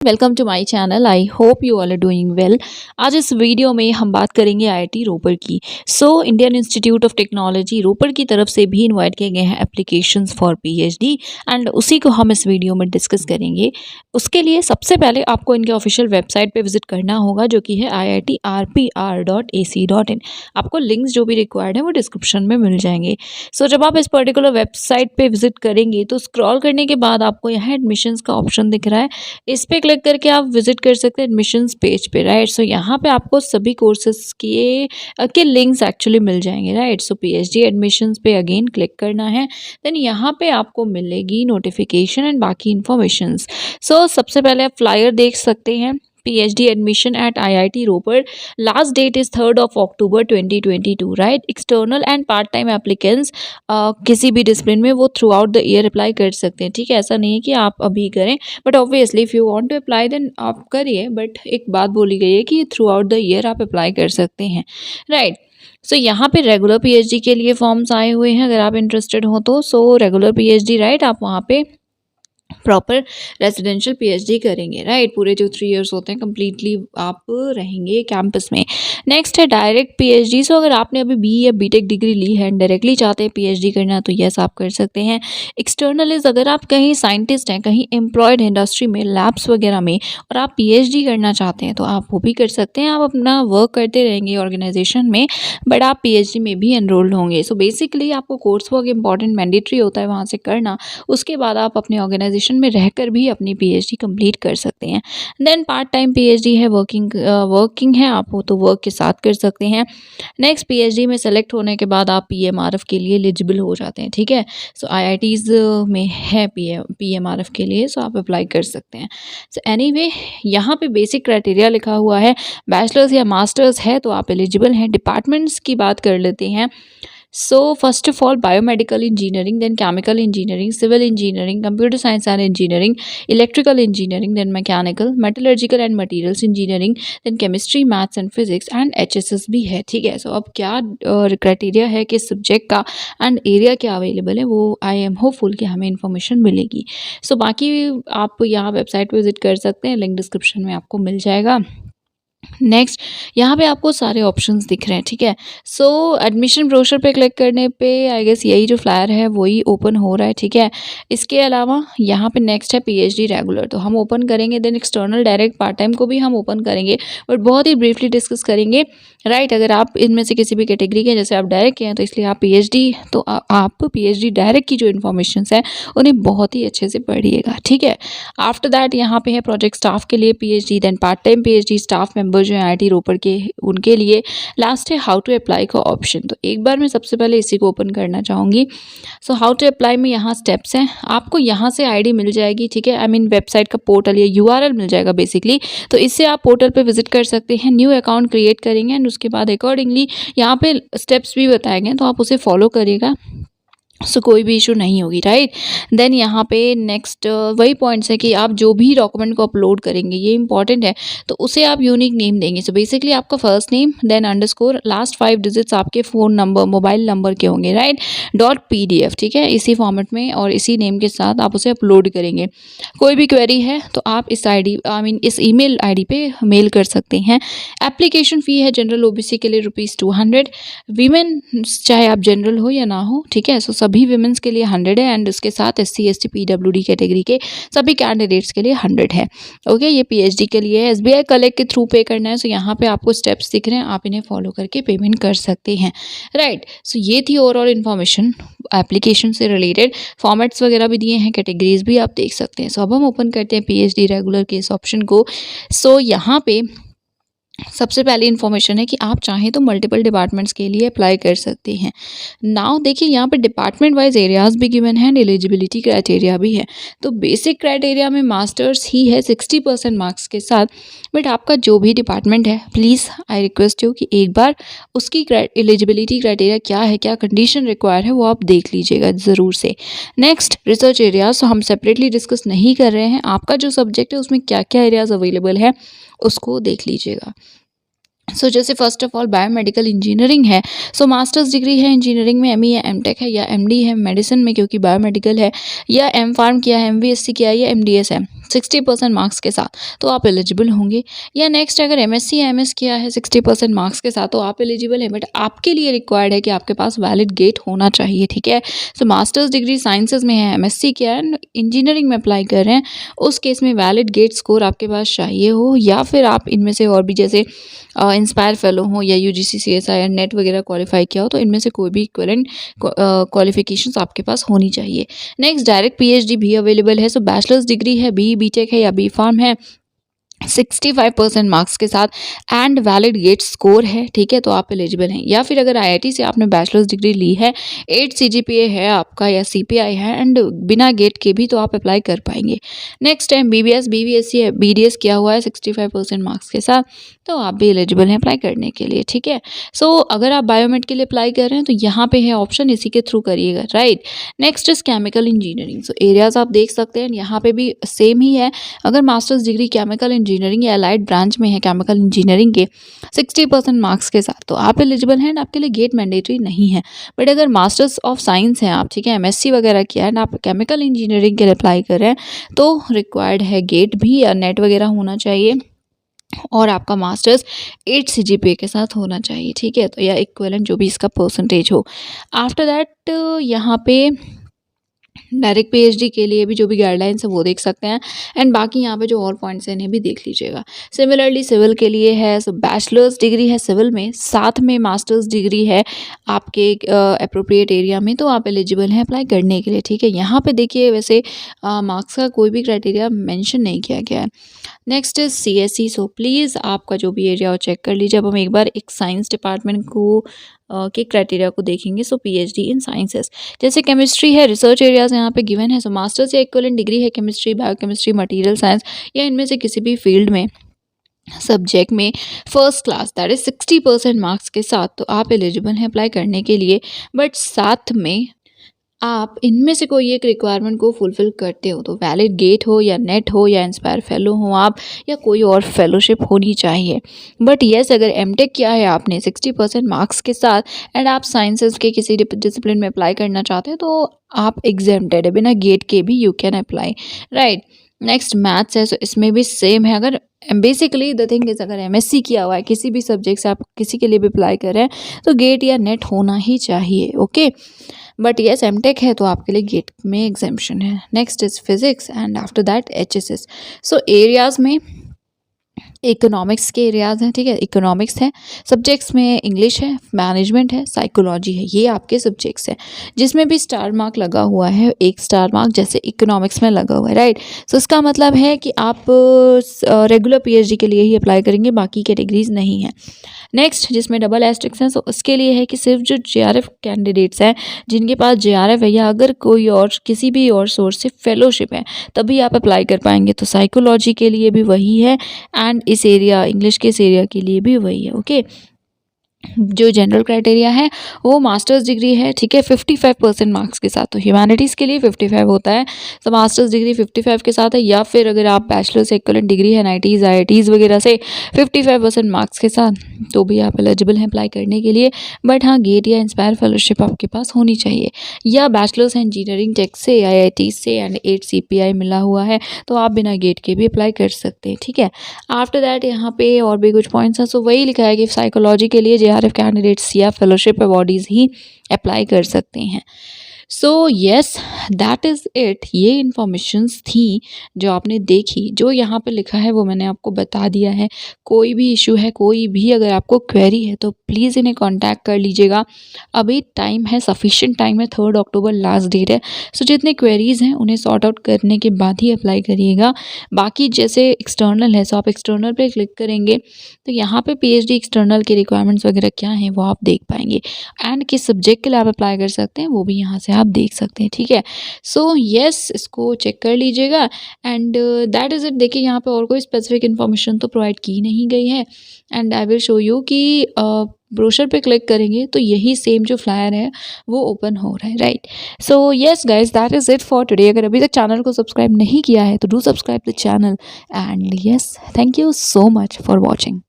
Welcome to my channel. I hope you all are doing well. आज इस video में हम बात करेंगे आईआईटी रोपर की। Indian Institute of Technology Ropar की तरफ से भी इनवाइट किए गए हैं एप्लीकेशंस फॉर पीएचडी एंड उसी को हम इस वीडियो में डिस्कस करेंगे। उसके लिए सबसे पहले आपको इनके ऑफिशियल वेबसाइट पे विजिट करना होगा जो कि है iitrpr.ac.in। आपको लिंक्स जो भी रिक्वायर्ड है वो डिस्क्रिप्शन में मिल जाएंगे। जब आप इस पर्टिकुलर वेबसाइट पे विजिट करेंगे तो स्क्रॉल करने के बाद आपको यहाँ एडमिशन्स का ऑप्शन दिख रहा है, इस पे क्लिक करके आप विजिट कर सकते हैं एडमिशन्स पेज पे, राइट। यहाँ पे आपको सभी कोर्सेज के लिंक्स एक्चुअली मिल जाएंगे, राइट। पीएचडी एडमिशन्स पे अगेन क्लिक करना है, देन यहाँ पे आपको मिलेगी नोटिफिकेशन एंड बाकी इन्फॉर्मेशंस। सबसे पहले आप फ्लायर देख सकते हैं। PhD admission at IIT Roper. Last date is 3rd of October 2022, right? External and part-time applicants किसी भी डिसिप्लिन में वो through out the year apply कर सकते हैं, ठीक है। ऐसा नहीं है कि आप अभी करें, but obviously if you want to apply then आप करिए, बट एक बात बोली गई है कि थ्रू आउट द ईयर आप अप्लाई कर सकते हैं, राइट। यहाँ पे रेगुलर PhD के लिए फॉर्म्स आए हुए हैं, अगर आप इंटरेस्टेड हो तो। रेगुलर PhD, राइट, आप वहाँ पे प्रॉपर रेजिडेंशियल पीएचडी करेंगे, राइट। पूरे जो 3 इयर्स होते हैं कम्प्लीटली आप रहेंगे कैंपस में। नेक्स्ट है डायरेक्ट पीएचडी। अगर आपने अभी बी या बीटेक डिग्री ली है एंड डायरेक्टली चाहते हैं पीएचडी करना तो यस आप कर सकते हैं। एक्सटर्नल इज अगर आप कहीं साइंटिस्ट हैं, कहीं एम्प्लॉयड इंडस्ट्री में, लैब्स वगैरह में, और आप पीएचडी करना चाहते हैं तो आप वो भी कर सकते हैं। आप अपना वर्क करते रहेंगे ऑर्गेनाइजेशन में, बट आप पीएचडी में भी एनरोल्ड होंगे। बेसिकली आपको कोर्स वर्क इंपॉर्टेंट मैंडेटरी होता है वहाँ से करना, उसके बाद आप अपने ऑर्गेनाइजेशन में रहकर भी अपनी पीएचडी कंप्लीट कर सकते हैं। देन पार्ट टाइम पीएचडी है, वर्किंग है, आप हो तो वर्क के साथ कर सकते हैं। नेक्स्ट पीएचडी में सेलेक्ट होने के बाद आप पीएमआरएफ के लिए एलिजिबल हो जाते हैं, ठीक है। आईआईटीज में है पीएमआरएफ के लिए, आप अप्लाई कर सकते हैं। एनीवे यहाँ पे बेसिक क्राइटेरिया लिखा हुआ है, बैचलर्स या मास्टर्स है तो आप एलिजिबल हैं। डिपार्टमेंट्स की बात कर लेते हैं। First of all biomedical engineering, then chemical engineering, civil engineering, computer science and engineering, electrical engineering, then mechanical, metallurgical and materials engineering, then chemistry, maths and physics and HSS भी है, ठीक है। अब क्या क्राइटेरिया है कि सब्जेक्ट का and area क्या अवेलेबल है, वो आई एम होपफुल कि हमें इन्फॉर्मेशन मिलेगी। बाकी आप यहाँ वेबसाइट विजिट कर सकते हैं, लिंक डिस्क्रिप्शन में आपको मिल जाएगा। नेक्स्ट यहाँ पे आपको सारे ऑप्शंस दिख रहे हैं, ठीक है। एडमिशन ब्रोशर पे क्लिक करने पे आई गेस यही जो फ्लायर है वही ओपन हो रहा है, ठीक है। इसके अलावा यहाँ पे नेक्स्ट है पीएचडी रेगुलर, तो हम ओपन करेंगे। Then external direct part time को भी हम ओपन करेंगे, बट बहुत ही ब्रीफली डिस्कस करेंगे, राइट। अगर आप इनमें से किसी भी कैटेगरी के, जैसे आप डायरेक्ट के हैं तो इसलिए आप पीएचडी, तो आप पीएचडी डायरेक्ट की जो इन्फॉर्मेशन है उन्हें बहुत ही अच्छे से पढ़िएगा, ठीक है। आफ्टर दैट यहाँ पे है प्रोजेक्ट स्टाफ के लिए PhD, then part time PhD staff member जो है आईआईटी रोपर के, उनके लिए। लास्ट है हाउ टू अप्लाई का ऑप्शन, तो एक बार मैं सबसे पहले इसी को ओपन करना चाहूँगी। हाउ टू अप्लाई में यहाँ स्टेप्स हैं, आपको यहाँ से आईडी मिल जाएगी, ठीक है। आई मीन वेबसाइट का पोर्टल या यूआरएल मिल जाएगा बेसिकली, तो इससे आप पोर्टल पे विजिट कर सकते हैं। न्यू अकाउंट क्रिएट करेंगे एंड उसके बाद अकॉर्डिंगली यहाँ पे स्टेप्स भी बताए गए, तो आप उसे फॉलो करिएगा, कोई भी इशू नहीं होगी, राइट। देन यहाँ पे नेक्स्ट वही पॉइंट्स है कि आप जो भी डॉक्यूमेंट को अपलोड करेंगे, ये इंपॉर्टेंट है, तो उसे आप यूनिक नेम देंगे। बेसिकली आपका first name, then underscore, last 5 digits आपके फ़ोन नंबर, मोबाइल नंबर के होंगे, राइट। .pdf, ठीक है, इसी फॉर्मेट में और इसी नेम के साथ आप उसे अपलोड करेंगे। कोई भी क्वेरी है तो आप इस इस ईमेल आईडी पे मेल कर सकते हैं। एप्लीकेशन फ़ी है जनरल ओबीसी के लिए ₹200, वीमेन चाहे आप जनरल हो या ना हो, ठीक है। सभी विमेंस के लिए 100 है एंड उसके साथ SC ST PWD कैटेगरी के सभी कैंडिडेट्स के लिए 100 है, ओके। ये पीएचडी के लिए है। SBI कलेक्ट के थ्रू पे करना है, यहाँ पे आपको स्टेप्स दिख रहे हैं, आप इन्हें फॉलो करके पेमेंट कर सकते हैं, राइट। ये थी ओवरऑल इन्फॉर्मेशन एप्लीकेशन से रिलेटेड। फॉर्मेट्स वगैरह भी दिए हैं, कैटेगरीज भी आप देख सकते हैं। अब हम ओपन करते हैं पीएचडी रेगुलर के इस ऑप्शन को। यहाँ पे सबसे पहली इन्फॉर्मेशन है कि आप चाहें तो मल्टीपल डिपार्टमेंट्स के लिए अप्लाई कर सकते हैं। नाउ देखिए यहाँ पे डिपार्टमेंट वाइज एरियाज भी गिवन है एंड एलिजिबिलिटी क्राइटेरिया भी है। तो बेसिक क्राइटेरिया में मास्टर्स ही है 60% मार्क्स के साथ, बट आपका जो भी डिपार्टमेंट है प्लीज़ आई रिक्वेस्ट यू कि एक बार उसकी एलिजिबिलिटी क्राइटेरिया क्या है, क्या कंडीशन रिक्वायर है, वो आप देख लीजिएगा ज़रूर से। नेक्स्ट रिसर्च एरियाज, हम सेपरेटली डिस्कस नहीं कर रहे हैं, आपका जो सब्जेक्ट है उसमें क्या क्या एरियाज अवेलेबल है उसको देख लीजिएगा। जैसे first of all biomedical engineering है, मास्टर्स डिग्री है इंजीनियरिंग में, ME या MTech है, या MD है मेडिसिन में क्योंकि बायोमेडिकल है, या M Pharm किया है, MVSC किया है, या MDS है, 60% मार्क्स के साथ तो आप एलिजिबल होंगे। या नेक्स्ट अगर एमएससी या एमएस किया है 60% मार्क्स के साथ तो आप एलिजिबल हैं, बट आपके लिए रिक्वायर्ड है कि आपके पास वैलिड गेट होना चाहिए, ठीक है। सो मास्टर्स डिग्री साइंसेज में है, एमएससी किया है, इंजीनियरिंग में अप्लाई कर रहे हैं, उस केस में वैलिड गेट स्कोर आपके पास चाहिए हो, या फिर आप इनमें से और भी जैसे इंस्पायर फेलो हो या यूजीसी सीएसआई नेट वगैरह क्वालिफाई किया हो, तो इनमें से कोई भी इक्विवेलेंट क्वालिफिकेशंस आपके पास होनी चाहिए। नेक्स्ट डायरेक्ट पीएचडी भी अवेलेबल है। सो बैचलर्स डिग्री है, बीटेक है या बी फार्म है, 65% मार्क्स के साथ एंड वैलिड गेट स्कोर है, ठीक है, तो आप एलिजिबल हैं। या फिर अगर आईआईटी से आपने बैचलर्स डिग्री ली है, 8 सीजीपीए है आपका या सीपीआई है एंड बिना गेट के भी, तो आप अप्लाई कर पाएंगे। नेक्स्ट है बीबीएस, बीबीएससी है, बीडीएस किया हुआ है 65% मार्क्स के साथ, तो आप भी एलिजिबल हैं अप्लाई करने के लिए, ठीक है। सो अगर आप बायोमेड के लिए अप्लाई कर रहे हैं तो यहाँ पे है ऑप्शन, इसी के थ्रू करिएगा, right. Next is chemical engineering. So areas आप देख सकते हैं, यहाँ पे भी सेम ही है। अगर मास्टर्स डिग्री केमिकल इंजीनियरिंग या अलाइड ब्रांच में है केमिकल इंजीनियरिंग के 60% मार्क्स के साथ, तो आप एलिजिबल हैं, आपके लिए गेट मैंडेटरी नहीं है। बट अगर मास्टर्स ऑफ साइंस हैं आप, ठीक है, एमएससी वगैरह किया है, आप केमिकल इंजीनियरिंग के लिए अप्लाई कर रहे हैं, तो रिक्वायर्ड है गेट भी या नेट वगैरह होना चाहिए और आपका मास्टर्स 8 सीजीपीए के साथ होना चाहिए, ठीक है, तो या इक्विवेलेंट जो भी इसका परसेंटेज हो। आफ्टर दैट यहाँ पे डायरेक्ट पीएचडी के लिए भी जो भी गाइडलाइंस है वो देख सकते हैं, एंड बाकी यहाँ पे जो और पॉइंट्स हैं इन्हें भी देख लीजिएगा। सिमिलरली सिविल के लिए है, सो बैचलर्स डिग्री है सिविल में, साथ में मास्टर्स डिग्री है आपके अप्रोप्रिएट एरिया में, तो आप एलिजिबल हैं अप्लाई करने के लिए, ठीक है। यहाँ पे देखिए वैसे मार्क्स का कोई भी क्राइटेरिया मेंशन नहीं किया गया है। Next is CSC. So please आपका जो भी एरिया हो चेक कर लीजिए। अब हम एक बार एक साइंस डिपार्टमेंट को के क्राइटेरिया को देखेंगे। सो पीएचडी इन साइंसेस, जैसे केमिस्ट्री है, रिसर्च एरियाज यहाँ पे गिवन है। सो मास्टर्स या इक्विवेलेंट डिग्री है केमिस्ट्री, बायोकेमिस्ट्री, मटेरियल साइंस या इनमें से किसी भी फील्ड में सब्जेक्ट में first class that is 60% marks के साथ, तो आप एलिजिबल हैं अप्लाई करने के लिए। बट साथ में आप इनमें से कोई एक रिक्वायरमेंट को फुलफिल करते हो, तो वैलिड गेट हो या नेट हो या इंस्पायर फेलो हो आप, या कोई और फेलोशिप होनी चाहिए। बट येस, अगर एमटेक किया है आपने 60% मार्क्स के साथ एंड आप साइंसेज के किसी डिसिप्लिन में अप्लाई करना चाहते हैं, तो आप एग्जेम्प्टेड है, बिना गेट के भी you can apply, right. Next maths है, सो इसमें भी सेम है। अगर बेसिकली द थिंग इज, अगर एमएससी किया हुआ है किसी भी सब्जेक्ट से, आप किसी के लिए भी अप्लाई कर रहे हैं, तो गेट या नेट होना ही चाहिए, ओके। बट येस एमटेक है तो आपके लिए गेट में एग्जाम्पशन है। Next is physics and after that HSS. So areas में इकोनॉमिक्स के एरियाज हैं, ठीक है, इकोनॉमिक्स है, सब्जेक्ट्स में इंग्लिश है, मैनेजमेंट है, साइकोलॉजी है, ये आपके सब्जेक्ट्स हैं। जिसमें भी स्टार मार्क लगा हुआ है, एक स्टार मार्क जैसे इकोनॉमिक्स में लगा हुआ है, राइट। सो इसका मतलब है कि आप रेगुलर पीएचडी के लिए ही अप्लाई करेंगे, बाकी कैटेगरीज नहीं है। नेक्स्ट जिसमें डबल एस्ट्रिक्स हैं, सो उसके लिए है कि सिर्फ जो जेआरएफ कैंडिडेट्स हैं जिनके पास जेआरएफ है, या अगर कोई और किसी भी और सोर्स से फेलोशिप है, तभी आप अप्लाई कर पाएंगे। तो साइकोलॉजी के लिए भी वही है एंड इस एरिया इंग्लिश के इस एरिया के लिए भी वही है, ओके। जो जनरल क्राइटेरिया है वो मास्टर्स डिग्री है, ठीक है, 55% मार्क्स के साथ। तो ह्यूमैनिटीज़ के लिए 55 होता है, तो मास्टर्स डिग्री 55 के साथ है। या फिर अगर आप बैचलर्स इक्विवेलेंट डिग्री है एनआईटीज़ आईआईटीज़ वगैरह से 55% मार्क्स के साथ, तो भी आप एलिजिबल हैं अप्लाई करने के लिए। बट हाँ, गेट या इंस्पायर फेलोशिप आपके पास होनी चाहिए, या बैचलर्स इंजीनियरिंग टेक से आईआईटी से एंड 8 सीपीआई मिला हुआ है, तो आप बिना गेट के भी अप्लाई कर सकते हैं, ठीक है। आफ्टर दैट यहाँ पे और भी कुछ पॉइंट्स हैं। सो वही लिखा है कि साइकोलॉजी के लिए जेआरएफ कैंडिडेट्स या फेलोशिप अवॉर्डीज ही अप्लाई कर सकते हैं। So yes, that is it. ये इन्फॉर्मेशंस थी जो आपने देखी, जो यहाँ पे लिखा है वो मैंने आपको बता दिया है। कोई भी इशू है, कोई भी अगर आपको क्वेरी है, तो प्लीज़ इन्हें कांटेक्ट कर लीजिएगा। अभी टाइम है, सफिशिएंट टाइम है, 3 अक्टूबर लास्ट डेट है। सो जितने क्वेरीज़ हैं उन्हें सॉर्ट आउट करने के बाद ही अप्लाई करिएगा। बाकी जैसे एक्सटर्नल है, सो आप एक्सटर्नल पे क्लिक करेंगे तो यहाँ पे पीएचडी एक्सटर्नल के रिक्वायरमेंट्स वगैरह क्या हैं वो आप देख पाएंगे, एंड किस सब्जेक्ट के लिए आप अप्लाई कर सकते हैं वो भी यहाँ से आप देख सकते हैं, ठीक है। सो येस, इसको चेक कर लीजिएगा एंड दैट इज़ इट। देखिए यहाँ पे और कोई स्पेसिफिक इन्फॉर्मेशन तो प्रोवाइड की नहीं गई है, and I will show you कि ब्रोशर पे क्लिक करेंगे तो यही सेम जो फ्लायर है वो ओपन हो रहा है, right. So yes guys, that is it for today. अगर अभी तक चैनल को सब्सक्राइब नहीं किया है तो do subscribe the channel, and yes, thank you so much for watching.